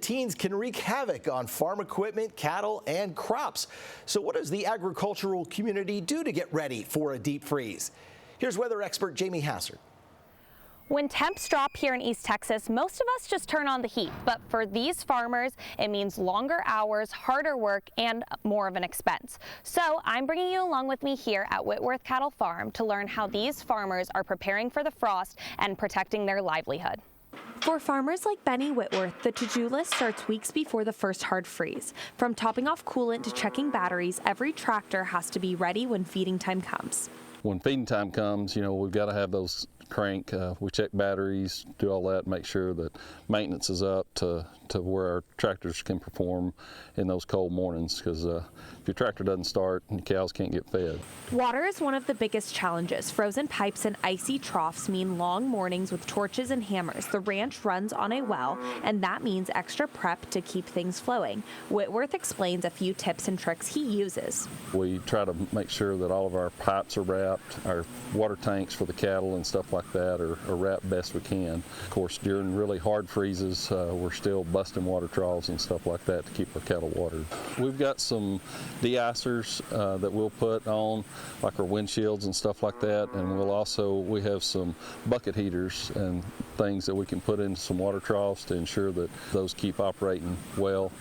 Teens can wreak havoc on farm equipment, cattle, and crops. So what does the agricultural community do to get ready for a deep freeze? Here's weather expert Jamie Hazard. When temps drop here in East Texas, most of us just turn on the heat. But for these farmers, it means longer hours, harder work, and more of an expense. So I'm bringing you along with me here at Whitworth Cattle Farm to learn how these farmers are preparing for the frost and protecting their livelihood. For farmers like Benny Whitworth, the to-do list starts weeks before the first hard freeze. From topping off coolant to checking batteries, every tractor has to be ready when feeding time comes. When feeding time comes, we've got to have those crank. We check batteries, do all that, make sure that maintenance is up to where our tractors can perform in those cold mornings, because if your tractor doesn't start, the cows can't get fed. Water is one of the biggest challenges. Frozen pipes and icy troughs mean long mornings with torches and hammers. The ranch runs on a well, and that means extra prep to keep things flowing. Whitworth explains a few tips and tricks he uses. We try to make sure that all of our pipes are wrapped, our water tanks for the cattle and stuff like that are wrapped best we can. Of course, during really hard freezes, we're still busting water troughs and stuff like that to keep our cattle watered. We've got some de-icers that we'll put on, like our windshields and stuff like that, and we have some bucket heaters and things that we can put into some water troughs to ensure that those keep operating well.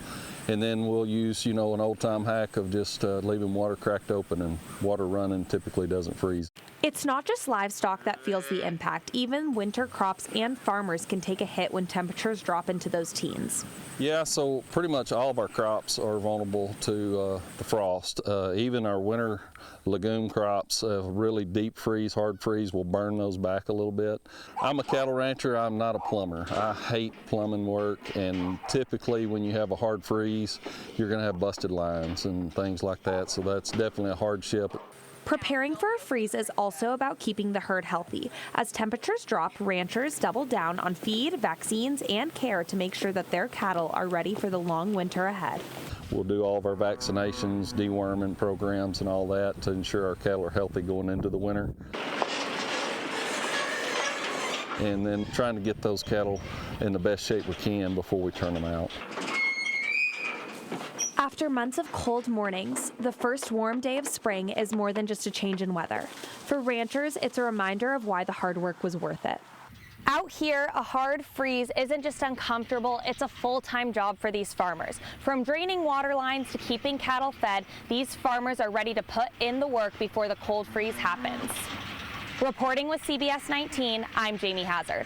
And then we'll use, an old-time hack of just leaving water cracked open, and water running typically doesn't freeze. It's not just livestock that feels the impact. Even winter crops and farmers can take a hit when temperatures drop into those teens. Yeah, so pretty much all of our crops are vulnerable to the frost. Even our winter legume crops, really deep freeze, hard freeze will burn those back a little bit. I'm a cattle rancher, I'm not a plumber. I hate plumbing work, and typically when you have a hard freeze, you're going to have busted lines and things like that, so that's definitely a hardship. Preparing for a freeze is also about keeping the herd healthy. As temperatures drop, ranchers double down on feed, vaccines, and care to make sure that their cattle are ready for the long winter ahead. We'll do all of our vaccinations, deworming programs, and all that to ensure our cattle are healthy going into the winter. And then trying to get those cattle in the best shape we can before we turn them out. After months of cold mornings, the first warm day of spring is more than just a change in weather. For ranchers, it's a reminder of why the hard work was worth it. Out here, a hard freeze isn't just uncomfortable, it's a full-time job for these farmers. From draining water lines to keeping cattle fed, these farmers are ready to put in the work before the cold freeze happens. Reporting with CBS 19, I'm Jamie Hazard.